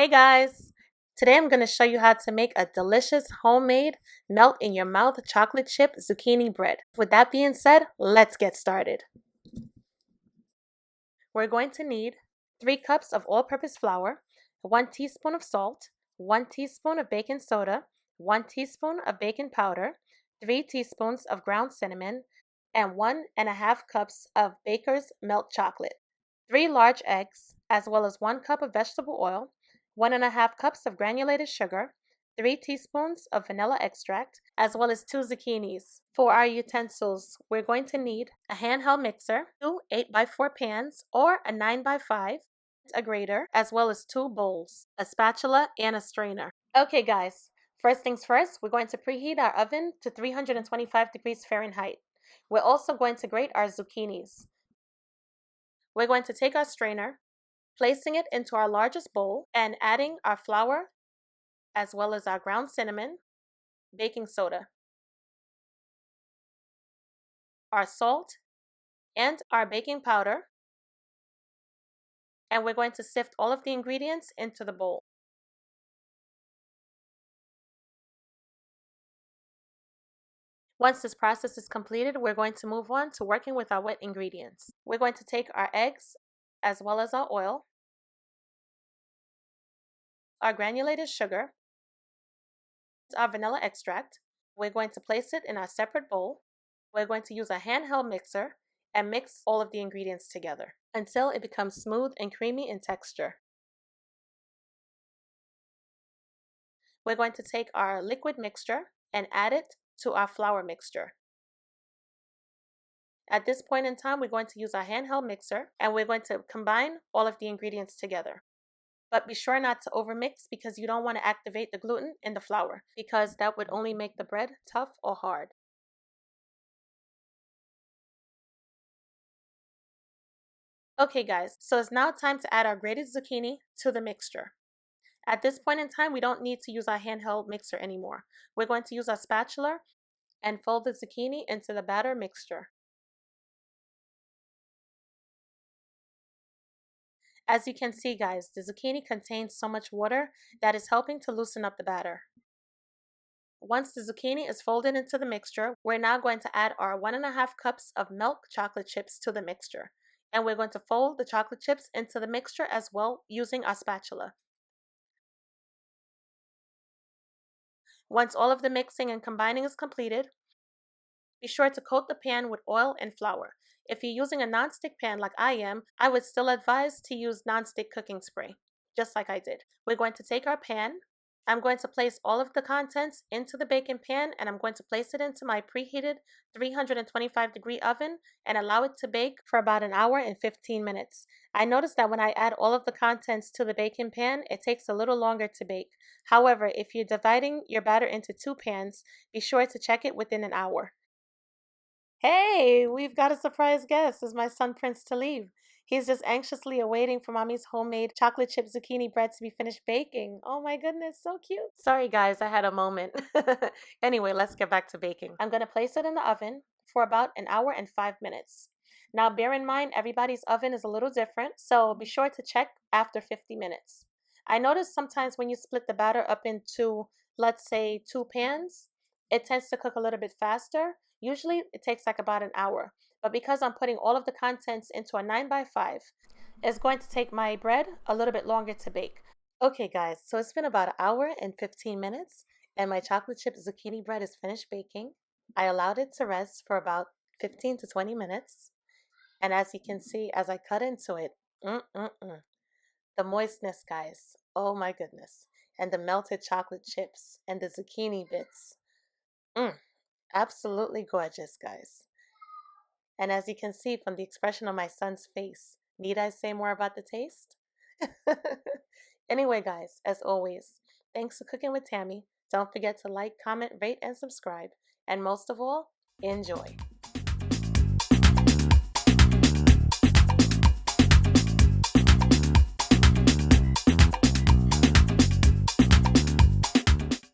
Hey guys! Today I'm going to show you how to make a delicious homemade melt in your mouth chocolate chip zucchini bread. With that being said, let's get started. We're going to need 3 cups of all-purpose flour, 1 teaspoon of salt, 1 teaspoon of baking soda, 1 teaspoon of baking powder, 3 teaspoons of ground cinnamon, and 1.5 cups of baker's melt chocolate. 3 large eggs, as well as 1 cup of vegetable oil, 1.5 cups of granulated sugar, 3 teaspoons of vanilla extract, as well as 2 zucchinis. For our utensils, we're going to need a handheld mixer, 2 8x4 pans or a 9x5, a grater, as well as 2 bowls, a spatula, and a strainer. Okay guys, first things first, we're going to preheat our oven to 325 degrees Fahrenheit. We're also going to grate our zucchinis. We're going to take our strainer, placing it into our largest bowl, and adding our flour, as well as our ground cinnamon, baking soda, our salt, and our baking powder. And we're going to sift all of the ingredients into the bowl. Once this process is completed, we're going to move on to working with our wet ingredients. We're going to take our eggs, as well as our oil, our granulated sugar, our vanilla extract. We're going to place it in our separate bowl. We're going to use a handheld mixer and mix all of the ingredients together until it becomes smooth and creamy in texture. We're going to take our liquid mixture and add it to our flour mixture. At this point in time, we're going to use our handheld mixer and we're going to combine all of the ingredients together. But be sure not to overmix because you don't want to activate the gluten in the flour because that would only make the bread tough or hard. Okay guys, so it's now time to add our grated zucchini to the mixture. At this point in time, we don't need to use our handheld mixer anymore. We're going to use our spatula and fold the zucchini into the batter mixture. As you can see guys, the zucchini contains so much water that is helping to loosen up the batter. Once the zucchini is folded into the mixture, we're now going to add our 1.5 cups of milk chocolate chips to the mixture. And we're going to fold the chocolate chips into the mixture as well using our spatula. Once all of the mixing and combining is completed, be sure to coat the pan with oil and flour. If you're using a nonstick pan like I am, I would still advise to use nonstick cooking spray, just like I did. We're going to take our pan. I'm going to place all of the contents into the baking pan and I'm going to place it into my preheated 325-degree oven and allow it to bake for about 1 hour and 15 minutes. I noticed that when I add all of the contents to the baking pan, it takes a little longer to bake. However, if you're dividing your batter into 2 pans, be sure to check it within 1 hour. Hey, we've got a surprise guest. Is my son Prince to leave. He's just anxiously awaiting for mommy's homemade chocolate chip zucchini bread to be finished baking. Oh my goodness, so cute. Sorry guys, I had a moment. Anyway, let's get back to baking. I'm going to place it in the oven for about 1 hour and 5 minutes. Now bear in mind everybody's oven is a little different, so be sure to check after 50 minutes. I notice sometimes when you split the batter up into, let's say, 2 pans, it tends to cook a little bit faster. Usually it takes like about 1 hour, but because I'm putting all of the contents into a 9x5, it's going to take my bread a little bit longer to bake. Okay guys, so it's been about 1 hour and 15 minutes and my chocolate chip zucchini bread is finished baking. I allowed it to rest for about 15 to 20 minutes. And as you can see, as I cut into it, the moistness guys, oh my goodness. And the melted chocolate chips and the zucchini bits. Absolutely gorgeous, guys. And as you can see from the expression on my son's face, need I say more about the taste? Anyway, guys, as always, thanks for cooking with Tammy. Don't forget to like, comment, rate, and subscribe. And most of all, enjoy.